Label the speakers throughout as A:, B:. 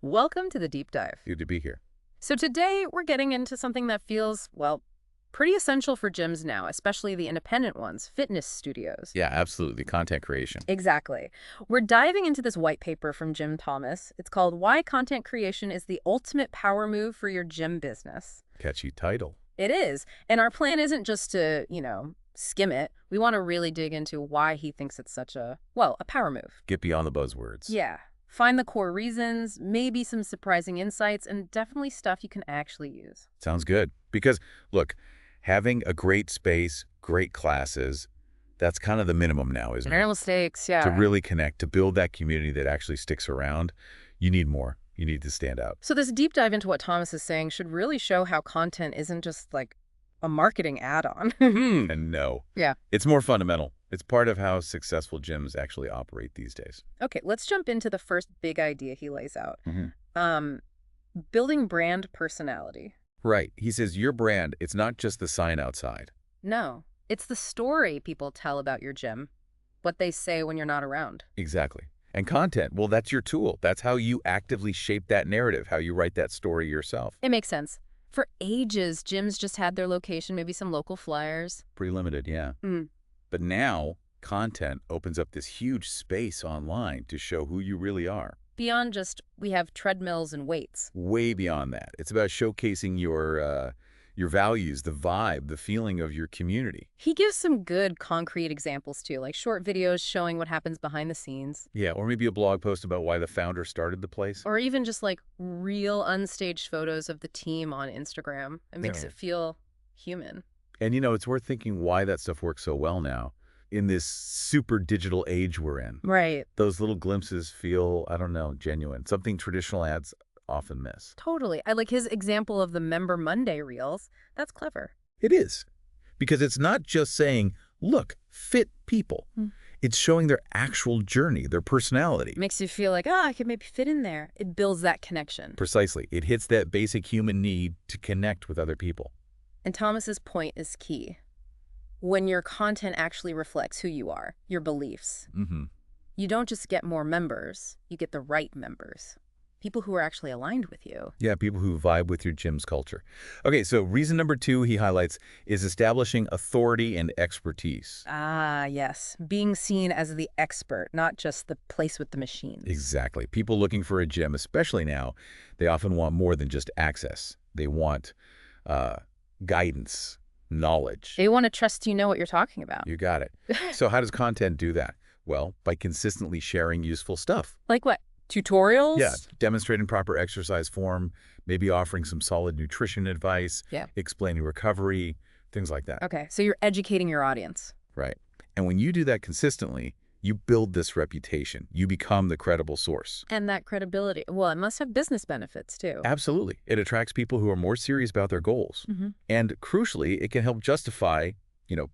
A: Welcome to the deep dive.
B: Good to be here.
A: So today we're getting into something that feels, well, pretty essential for gyms now, especially the independent ones, fitness studios.
B: Yeah, absolutely. Content creation.
A: Exactly. We're diving into this white paper from jthomas. It's called Why Content Creation is the Ultimate Power Move for Your Gym Business.
B: Catchy title.
A: It is. And our plan isn't just to, skim it. We want to really dig into why he thinks it's such a power move.
B: Get beyond the buzzwords.
A: Yeah. Find the core reasons, maybe some surprising insights, and definitely stuff you can actually use.
B: Sounds good. Because, look, having a great space, great classes, that's kind of the minimum now, isn't
A: General
B: it?
A: mistakes, yeah.
B: To really connect, to build that community that actually sticks around, you need more. You need to stand out.
A: So this deep dive into what Thomas is saying should really show how content isn't just like a marketing add-on.
B: And no.
A: Yeah.
B: It's more fundamental. It's part of how successful gyms actually operate these days.
A: Okay, let's jump into the first big idea he lays out.
B: Mm-hmm.
A: Building brand personality.
B: Right. He says your brand, it's not just the sign outside.
A: No, it's the story people tell about your gym, what they say when you're not around.
B: Exactly. And content, well, that's your tool. That's how you actively shape that narrative, how you write that story yourself.
A: It makes sense. For ages, gyms just had their location, maybe some local flyers.
B: Pretty limited, yeah. But now, content opens up this huge space online to show who you really are.
A: Beyond just, we have treadmills and weights.
B: Way beyond that. It's about showcasing your values, the vibe, the feeling of your community.
A: He gives some good concrete examples too, like short videos showing what happens behind the scenes.
B: Yeah, or maybe a blog post about why the founder started the place.
A: Or even just like real unstaged photos of the team on Instagram. It makes it feel human.
B: And it's worth thinking why that stuff works so well now in this super digital age we're in.
A: Right.
B: Those little glimpses feel, I don't know, genuine. Something traditional ads often miss.
A: Totally. I like his example of the Member Monday reels. That's clever.
B: It is. Because it's not just saying, look, fit people. It's showing their actual journey, their personality.
A: Makes you feel like, I could maybe fit in there. It builds that connection.
B: Precisely. It hits that basic human need to connect with other people.
A: And Thomas's point is key. When your content actually reflects who you are, your beliefs, you don't just get more members, you get the right members. People who are actually aligned with you.
B: Yeah, people who vibe with your gym's culture. Okay, so reason number 2 he highlights is establishing authority and expertise.
A: Ah, yes. Being seen as the expert, not just the place with the machines.
B: Exactly. People looking for a gym, especially now, they often want more than just access. They want guidance, knowledge.
A: They want to trust you know what you're talking about.
B: You got it. So how does content do that? Well, by consistently sharing useful stuff.
A: Like what? Tutorials?
B: Yeah, demonstrating proper exercise form, maybe offering some solid nutrition advice, explaining recovery, things like that.
A: Okay, so you're educating your audience.
B: Right. And when you do that consistently, you build this reputation. You become the credible source.
A: And that credibility, well, it must have business benefits too.
B: Absolutely. It attracts people who are more serious about their goals. And crucially, it can help justify,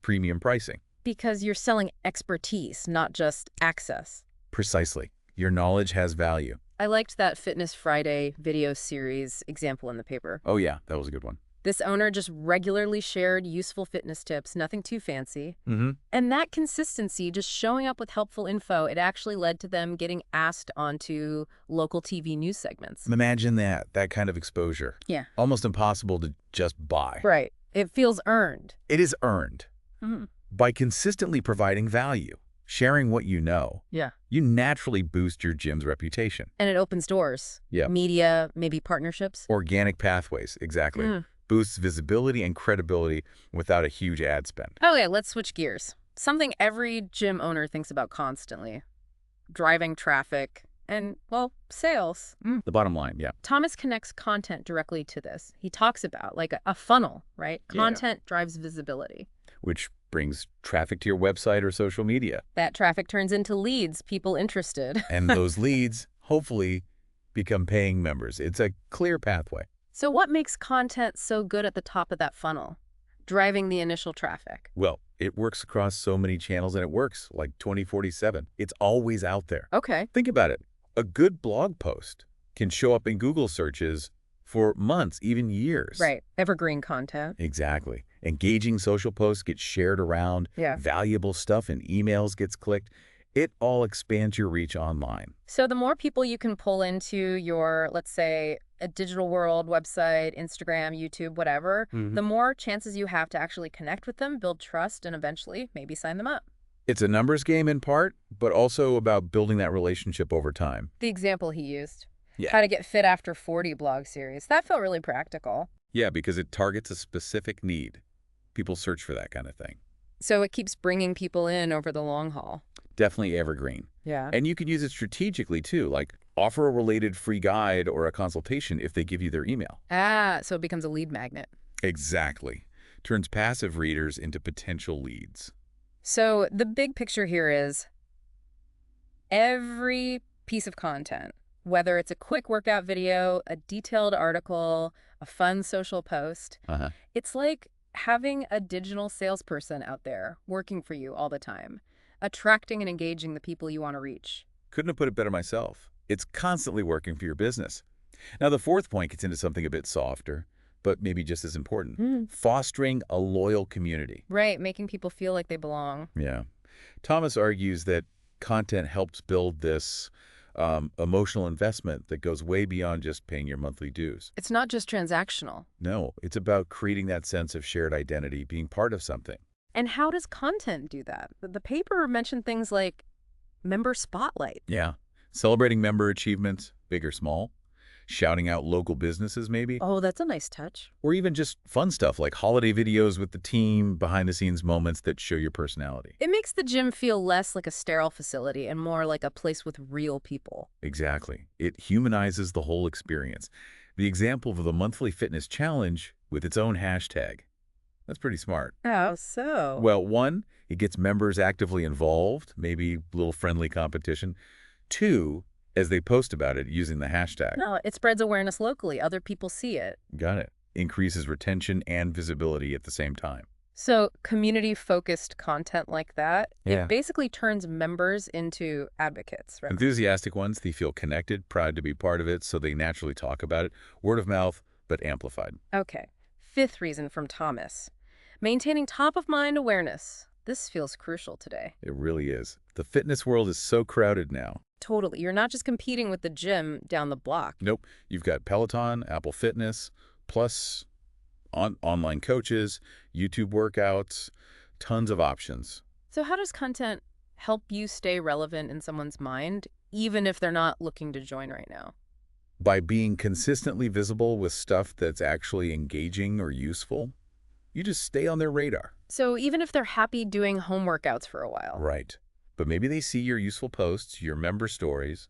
B: premium pricing.
A: Because you're selling expertise, not just access.
B: Precisely. Your knowledge has value.
A: I liked that Fitness Friday video series example in the paper.
B: Oh, yeah, that was a good one.
A: This owner just regularly shared useful fitness tips, nothing too fancy. And that consistency, just showing up with helpful info, it actually led to them getting asked onto local TV news segments.
B: Imagine that kind of exposure.
A: Yeah.
B: Almost impossible to just buy.
A: Right. It feels earned.
B: It is earned by consistently providing value. Sharing what you know, you naturally boost your gym's reputation.
A: And it opens doors.
B: Yeah.
A: Media, maybe partnerships.
B: Organic pathways, exactly. Boosts visibility and credibility without a huge ad spend.
A: Okay, let's switch gears. Something every gym owner thinks about constantly. Driving traffic and, sales.
B: The bottom line, yeah.
A: Thomas connects content directly to this. He talks about like a funnel, right? Content drives visibility.
B: Which brings traffic to your website or social media.
A: That traffic turns into leads, people interested.
B: And those leads, hopefully, become paying members. It's a clear pathway.
A: So what makes content so good at the top of that funnel, driving the initial traffic?
B: Well, it works across so many channels, and it works like 2047. It's always out there.
A: Okay.
B: Think about it. A good blog post can show up in Google searches for months, even years.
A: Right. Evergreen content.
B: Exactly. Engaging social posts get shared around.
A: Yeah.
B: Valuable stuff in emails gets clicked. It all expands your reach online.
A: So the more people you can pull into your, let's say, a digital world, website, Instagram, YouTube, whatever,
B: Mhm.
A: the more chances you have to actually connect with them, build trust, and eventually maybe sign them up.
B: It's a numbers game in part, but also about building that relationship over time.
A: The example he used,
B: Yeah.
A: how to get fit after 40 blog series, that felt really practical.
B: Yeah, because it targets a specific need. People search for that kind of thing.
A: So it keeps bringing people in over the long haul.
B: Definitely evergreen.
A: Yeah.
B: And you can use it strategically too, like offer a related free guide or a consultation if they give you their email.
A: So it becomes a lead magnet.
B: Exactly. Turns passive readers into potential leads.
A: So the big picture here is every piece of content, whether it's a quick workout video, a detailed article, a fun social post,
B: Uh-huh.
A: it's like having a digital salesperson out there working for you all the time, attracting and engaging the people you want to reach.
B: Couldn't have put it better myself. It's constantly working for your business. Now, the fourth point gets into something a bit softer, but maybe just as important. Fostering a loyal community.
A: Right, making people feel like they belong.
B: Yeah. Thomas argues that content helps build this emotional investment that goes way beyond just paying your monthly dues.
A: It's not just transactional.
B: No, it's about creating that sense of shared identity, being part of something.
A: And how does content do that? The paper mentioned things like member spotlight.
B: Yeah. Celebrating member achievements, big or small. Shouting out local businesses, maybe.
A: Oh, that's a nice touch.
B: Or even just fun stuff like holiday videos with the team, behind-the-scenes moments that show your personality.
A: It makes the gym feel less like a sterile facility and more like a place with real people.
B: Exactly. It humanizes the whole experience. The example of the monthly fitness challenge with its own hashtag. That's pretty smart.
A: Oh, so?
B: Well, one, it gets members actively involved, maybe a little friendly competition. Two, as they post about it using the hashtag.
A: No, it spreads awareness locally. Other people see it.
B: Got it. Increases retention and visibility at the same time.
A: So community-focused content like that,
B: Yeah.
A: it basically turns members into advocates, right?
B: Enthusiastic ones, they feel connected, proud to be part of it, so they naturally talk about it. Word of mouth, but amplified.
A: Okay. Fifth reason from Thomas. Maintaining top-of-mind awareness. This feels crucial today.
B: It really is. The fitness world is so crowded now.
A: Totally. You're not just competing with the gym down the block.
B: Nope. You've got Peloton, Apple Fitness, plus online coaches, YouTube workouts, tons of options.
A: So how does content help you stay relevant in someone's mind, even if they're not looking to join right now?
B: By being consistently visible with stuff that's actually engaging or useful, you just stay on their radar.
A: So even if they're happy doing home workouts for a while.
B: Right. But maybe they see your useful posts, your member stories.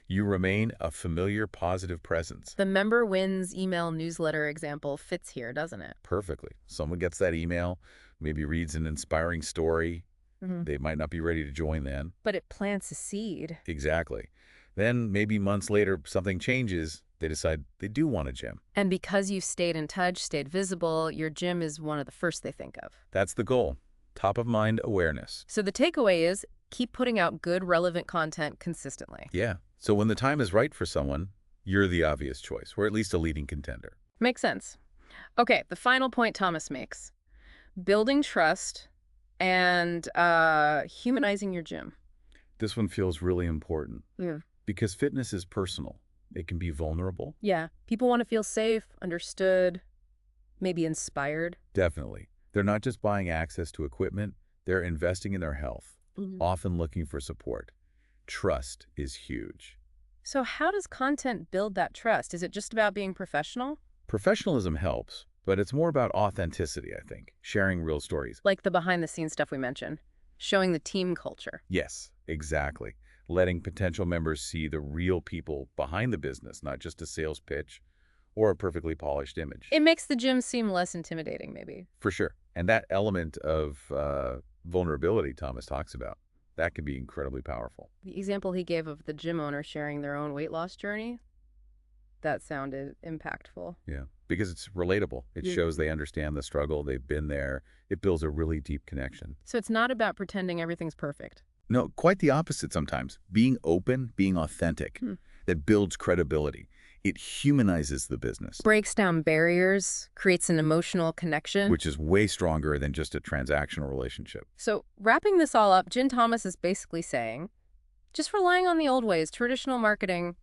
B: You remain a familiar, positive presence.
A: The member wins email newsletter example fits here, doesn't it?
B: Perfectly. Someone gets that email, maybe reads an inspiring story. They might not be ready to join then.
A: But it plants a seed.
B: Exactly. Then maybe months later, something changes. They decide they do want a gym.
A: And because you've stayed in touch, stayed visible, your gym is one of the first they think of.
B: That's the goal. Top of mind awareness.
A: So the takeaway is keep putting out good, relevant content consistently.
B: Yeah. So when the time is right for someone, you're the obvious choice, or at least a leading contender.
A: Makes sense. Okay, the final point Thomas makes. Building trust and humanizing your gym.
B: This one feels really important.
A: Yeah.
B: Because fitness is personal. It can be vulnerable.
A: Yeah. People want to feel safe, understood, maybe inspired.
B: Definitely. They're not just buying access to equipment. They're investing in their health, often looking for support. Trust is huge.
A: So how does content build that trust? Is it just about being professional?
B: Professionalism helps, but it's more about authenticity, I think. Sharing real stories.
A: Like the behind-the-scenes stuff we mentioned. Showing the team culture.
B: Yes, exactly. Letting potential members see the real people behind the business, not just a sales pitch or a perfectly polished image.
A: It makes the gym seem less intimidating, maybe.
B: For sure. And that element of vulnerability Thomas talks about, that can be incredibly powerful.
A: The example he gave of the gym owner sharing their own weight loss journey, that sounded impactful.
B: Yeah, because it's relatable. It shows they understand the struggle. They've been there. It builds a really deep connection.
A: So it's not about pretending everything's perfect.
B: No, quite the opposite sometimes. Being open, being authentic, that builds credibility. It humanizes the business,
A: Breaks down barriers, creates an emotional connection.
B: which is way stronger than just a transactional relationship.
A: So wrapping this all up, Thomas is basically saying, just relying on the old ways, traditional marketing,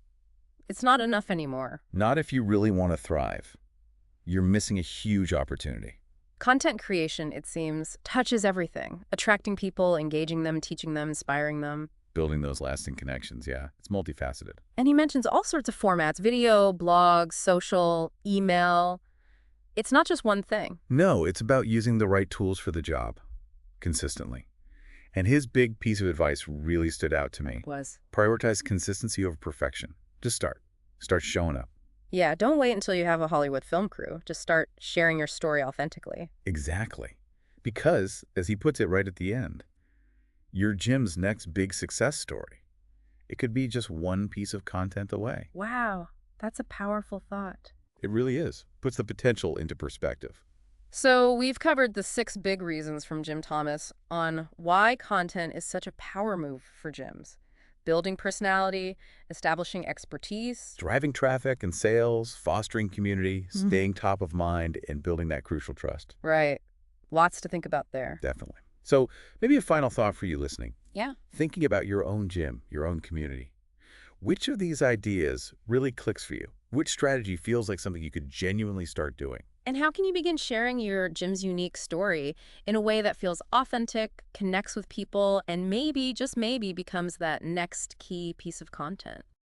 A: it's not enough anymore.
B: Not if you really want to thrive. You're missing a huge opportunity.
A: Content creation, it seems, touches everything. Attracting people, engaging them, teaching them, inspiring them.
B: Building those lasting connections, yeah. It's multifaceted.
A: And he mentions all sorts of formats: video, blogs, social, email. It's not just one thing.
B: No, it's about using the right tools for the job, consistently. And his big piece of advice really stood out to me.
A: Was.
B: Prioritize consistency over perfection. Just start. Start showing up.
A: Yeah, don't wait until you have a Hollywood film crew. Just start sharing your story authentically.
B: Exactly. Because, as he puts it right at the end, your gym's next big success story, it could be just one piece of content away.
A: Wow, that's a powerful thought.
B: It really is. Puts the potential into perspective.
A: So we've covered the 6 big reasons from Thomas on why content is such a power move for gyms. Building personality, establishing expertise.
B: Driving traffic and sales, fostering community, staying top of mind, and building that crucial trust.
A: Right. Lots to think about there.
B: Definitely. So maybe a final thought for you listening.
A: Yeah.
B: Thinking about your own gym, your own community. Which of these ideas really clicks for you? Which strategy feels like something you could genuinely start doing?
A: And how can you begin sharing your gym's unique story in a way that feels authentic, connects with people, and maybe, just maybe, becomes that next key piece of content?